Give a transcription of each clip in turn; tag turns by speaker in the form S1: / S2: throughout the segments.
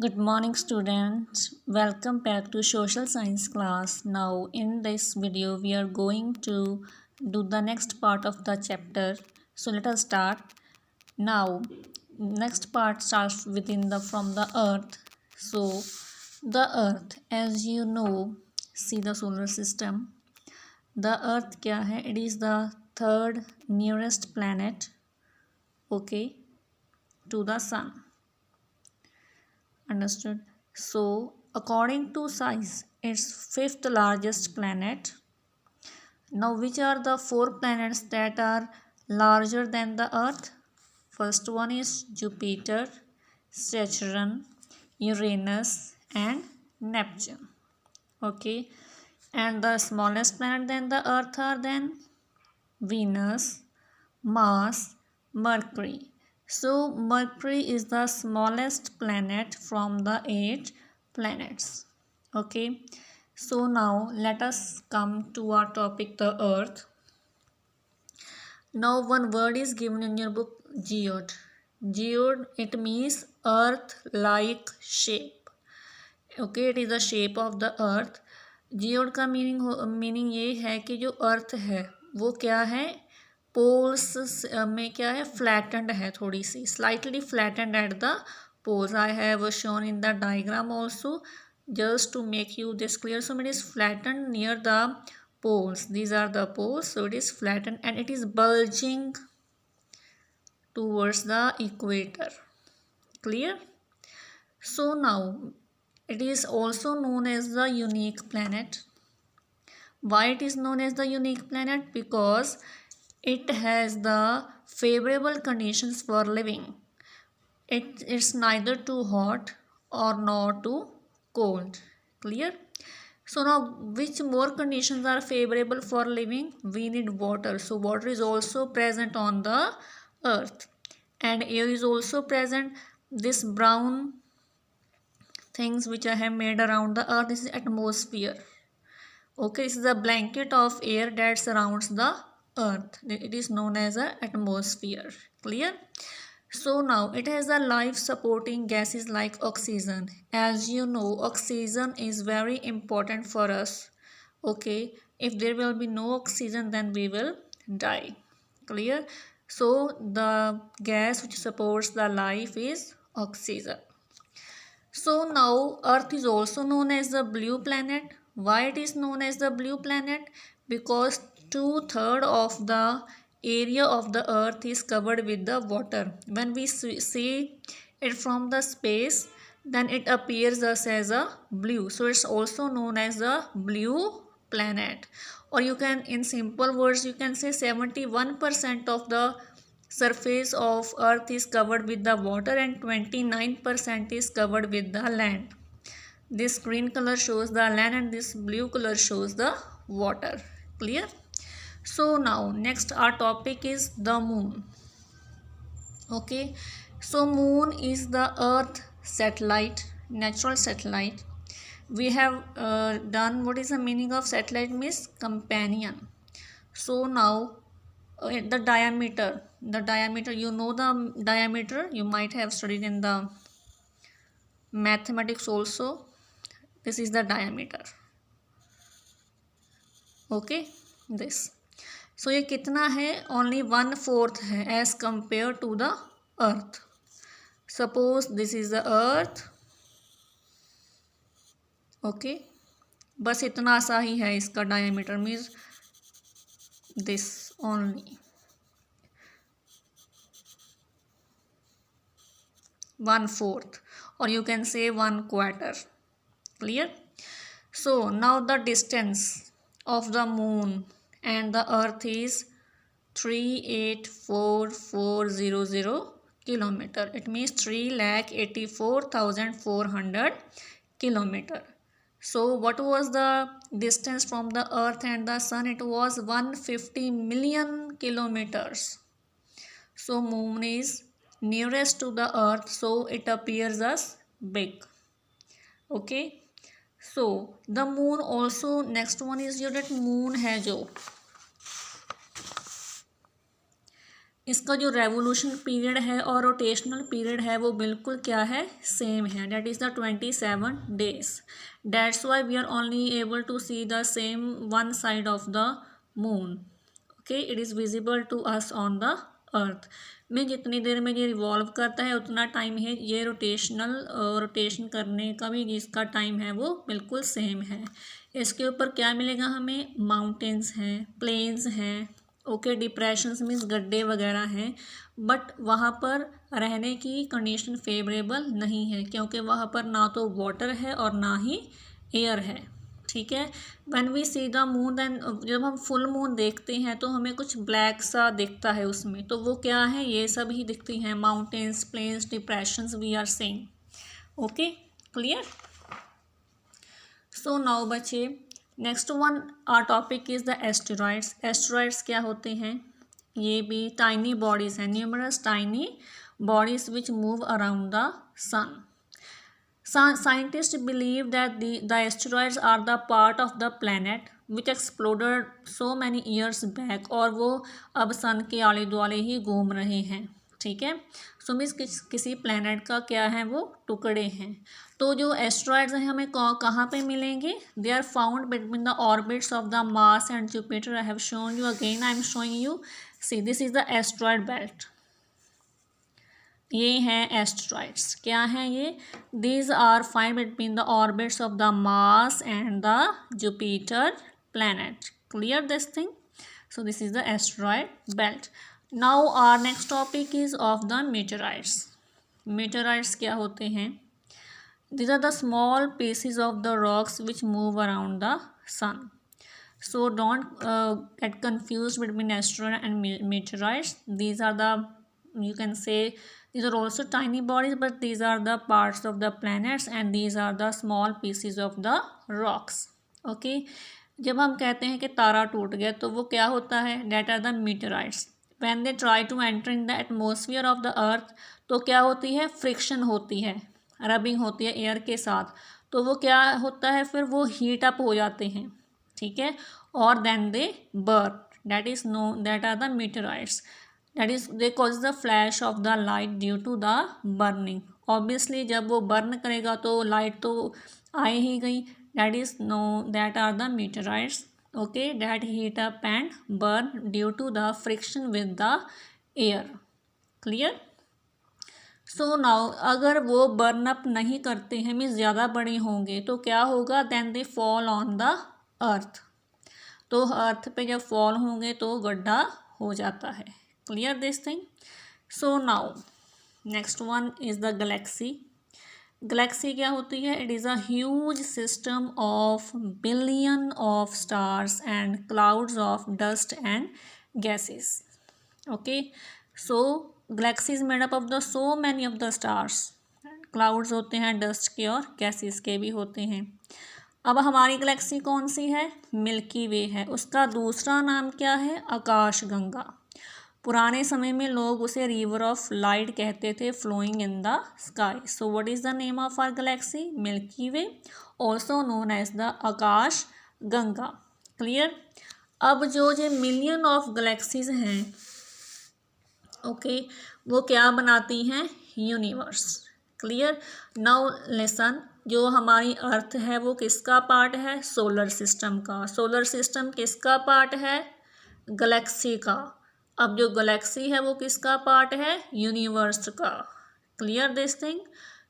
S1: Good morning students. Welcome back to social science class. Now in this video we are going to do the next part of the chapter. So let us start. Now next part starts within the from the earth. So the earth, as you know, see the solar system. The earth क्या है? It is the third nearest planet, okay, to the sun. Understood? So, according to size, it's fifth largest planet. Now, which are the four planets that are larger than the Earth? First one is Jupiter, Saturn, Uranus, and Neptune. Okay, and the smallest planet than the Earth are then Venus, Mars, Mercury. So Mercury is the smallest planet from the 8 planets. Okay. So now let us come to our topic, the earth. Now one word is given in your book, geode. Geode, it means earth like shape. Okay, it is the shape of the earth. Geode का meaning ये है कि जो अर्थ है वो क्या है, poles में क्या है, फ्लैटेंड है, थोड़ी सी slightly flattened at the poles. I have shown in the diagram also just to make you this clear. So it is flattened near the poles. These are the poles, so it is flattened and it is bulging towards the equator. Clear? So now it is also known as the unique planet. Why it is known as the unique planet? Because it has the favorable conditions for living. It's neither too hot or not too cold. Clear? So now which more conditions are favorable for living? We need water. So water is also present on the earth and air is also present. This brown things which I have made around the earth, this is atmosphere. Okay, this is a blanket of air that surrounds the earth. It is known as an atmosphere. Clear? So now it has a life supporting gases like oxygen. As you know, oxygen is very important for us. Okay, if there will be no oxygen, then we will die. Clear? So the gas which supports the life is oxygen. So now Earth is also known as the blue planet. Why it is known as the blue planet? Because 2/3 of the area of the Earth is covered with the water. When we see it from the space, then it appears us as a blue. So it's also known as the blue planet. Or you can, in simple words, you can say 71% of the surface of earth is covered with the water and 29% is covered with the land. This green color shows the land and this blue color shows the water. Clear? So now next our topic is the moon. Okay, so moon is the earth satellite, natural satellite. We have done what is the meaning of satellite, means companion. So now the diameter, you know the diameter, you might have studied in the mathematics also. This is the diameter. Okay, this. So ये कितना है? Only 1/4 है as compared to the earth. Suppose this is the earth. Okay, बस इतना सा ही है इसका diameter, means this only 1/4, or you can say 1/4. Clear? So now the distance of the moon and the earth is 384,400 kilometer. It means 3,84,400 kilometer. So what was the distance from the earth and the sun? It was 150 million kilometers. So moon is nearest to the earth, so it appears as big. Okay, so the moon also, next one is your that moon है जो, इसका जो revolution period है और rotational period है वो बिल्कुल क्या है, सेम है, that is the 27 days. That's why we are only able to see the same one side of the moon. Okay, it is visible to us on the अर्थ में. जितनी देर में ये रिवॉल्व करता है उतना टाइम है, ये रोटेशन करने का भी जिसका टाइम है वो बिल्कुल सेम है. इसके ऊपर क्या मिलेगा हमें, माउंटेन्स हैं, प्लेन्स हैं, ओके, डिप्रेशंस मीन्स गड्ढे वगैरह हैं, बट वहाँ पर रहने की कंडीशन फेवरेबल नहीं है क्योंकि वहाँ पर ना तो वाटर है और ना ही एयर है. ठीक है. When we see the moon then, जब हम फुल मून देखते हैं तो हमें कुछ ब्लैक सा दिखता है उसमें, तो वो क्या है, ये सब ही दिखती हैं, mountains, plains, depressions we are seeing. Okay, clear. So now बच्चे, next one our topic is the asteroids. Asteroids क्या होते हैं, ये भी टाइनी बॉडीज़ हैं, numerous tiny bodies which move around the sun. Scientists believe that the asteroids are the part of the planet which exploded so many years back, और वो अब सन के आले दुआले ही घूम रहे हैं. ठीक है. सो मीन्स किसी प्लैनेट का क्या है, वो टुकड़े हैं. तो जो एस्ट्रॉइड्स हैं हमें कहाँ पे मिलेंगे, they are found between the orbits of the Mars and Jupiter. I have shown you, again I am showing you. See, this is the asteroid belt. ये हैं एस्ट्रॉइड्स. क्या हैं ये, these are found between the orbits of the Mars and the Jupiter planet. Clear this thing. So this is the asteroid belt. Now our next topic is of the meteoroids. Meteoroids क्या होते हैं, these are the small pieces of the rocks which move around the sun. So don't get confused between asteroid and meteorites. These are the, you can say, these are also tiny bodies, but these are the parts of the planets and these are the small pieces of the rocks. Okay, जब हम कहते हैं कि तारा टूट गया तो वो क्या होता है, that are the meteorites. When they try to enter in the atmosphere of the earth, तो क्या होती है, फ्रिक्शन होती है, रबिंग होती है एयर के साथ, तो वो क्या होता है, फिर वो हीट अप हो जाते हैं. ठीक है. और then they burn, that is no, that are the meteoroids. That is they cause the flash of the light due to the burning. Obviously जब वो बर्न करेगा तो लाइट तो आए ही गई. That is no, that are the meteoroids. Okay, that heat up and burn due to the friction with the air. Clear. So now अगर वो बर्न अप नहीं करते हैं, मीन्स ज़्यादा बड़े होंगे, तो क्या होगा, then they fall on the earth. तो अर्थ पे जब फॉल होंगे तो गड्ढा हो जाता है. Clear this thing. So now next one is the Galaxy. Galaxy क्या होती है, it is a huge system of billion of stars and clouds of dust and gases. Okay, so Galaxy is made up of the so many of the stars. Clouds होते हैं dust के और gases के भी होते हैं. अब हमारी गैलेक्सी कौन सी है, मिल्की वे है. उसका दूसरा नाम क्या है, आकाश गंगा. पुराने समय में लोग उसे रिवर ऑफ लाइट कहते थे, flowing in the sky. So what is the name of our galaxy, Milky Way, also known as the Akash Ganga. Clear. अब जो मिलियन ऑफ गैलेक्सीज हैं, ओके, वो क्या बनाती हैं, यूनिवर्स. क्लियर. नाउ लिसन, जो हमारी अर्थ है वो किसका पार्ट है, सोलर सिस्टम का. सोलर सिस्टम किसका पार्ट है, गैलेक्सी का. अब जो गैलेक्सी है वो किसका पार्ट है, यूनिवर्स का. Clear this thing.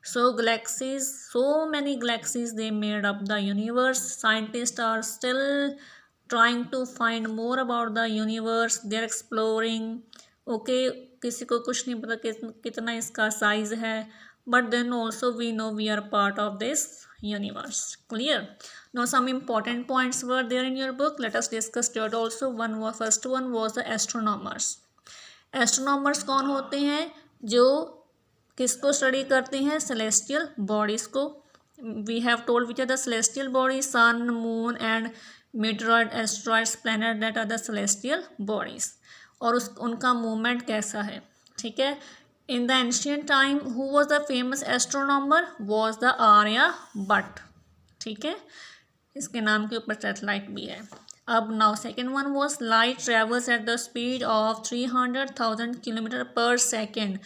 S1: So galaxies, so many galaxies they made up the universe. Scientist are still trying to find more about the universe. They are exploring. Okay, किसी को कुछ नहीं पता कितना इसका साइज है, but then also we know we are part of this universe. Clear. Now some important points were there in your book. Let us discuss that also. First one was the astronomers. Astronomers कौन होते हैं, जो किसको study करते हैं, celestial bodies को. We have told which are the celestial bodies, sun, moon and meteoroid, asteroids, planet, that are the celestial bodies. और उनका मूवमेंट कैसा है. ठीक है. In the ancient time, who was the famous astronomer? Was the Aryabhata. ठीक है, इसके नाम के ऊपर सैटेलाइट भी है. अब now second one was light travels at the speed of 300,000 kilometre पर सेकेंड।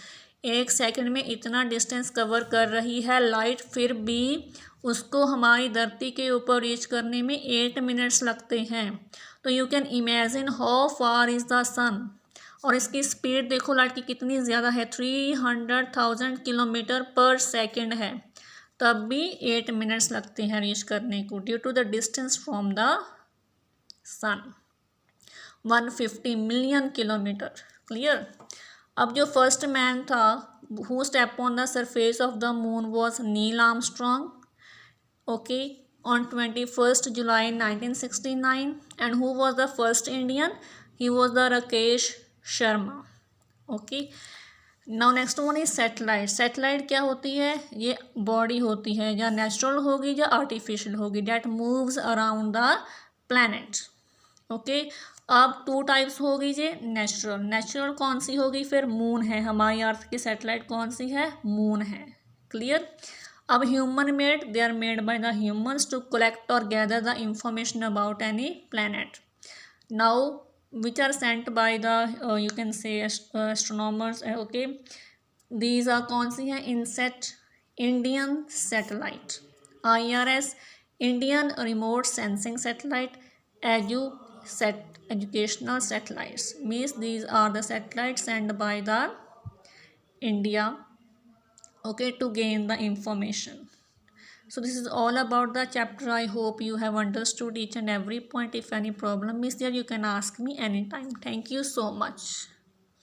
S1: एक सेकंड में इतना डिस्टेंस कवर कर रही है लाइट, फिर भी उसको हमारी धरती के ऊपर रीच करने में 8 मिनट्स लगते हैं। तो you can imagine how far is the sun. और इसकी स्पीड देखो लाइट की कितनी ज़्यादा है, 300,000 किलोमीटर पर सेकेंड है, तब भी 8 मिनट्स लगते हैं रीच करने को, due to the distance from the sun, 150 million kilometre. Clear. अब जो फर्स्ट मैन था who step on the surface of the moon was Neil Armstrong, okay, on 21st July 1969, and who was the first Indian? He was the Rakesh Sharma. Okay. Now next one is satellite. Satellite क्या होती है? ये body होती है, या natural होगी या artificial होगी, that moves around the planet. Okay, अब टू टाइप्स होगी जे नेचुरल। नेचुरल कौन सी होगी? फिर मून है, हमारी अर्थ की सैटेलाइट कौन सी है? मून है। क्लियर। अब human made, they are made by the humans to collect और gather the information about any planet. Now which are sent by the you can say astronomers. Okay, these are कौन सी हैं? INSAT, Indian satellite, IRS, Indian remote sensing satellite, educational satellites, means these are the satellites sent by the India, okay, to gain the information. So this is all about the chapter. I hope you have understood each and every point. If any problem is there, you can ask me anytime. Thank you so much.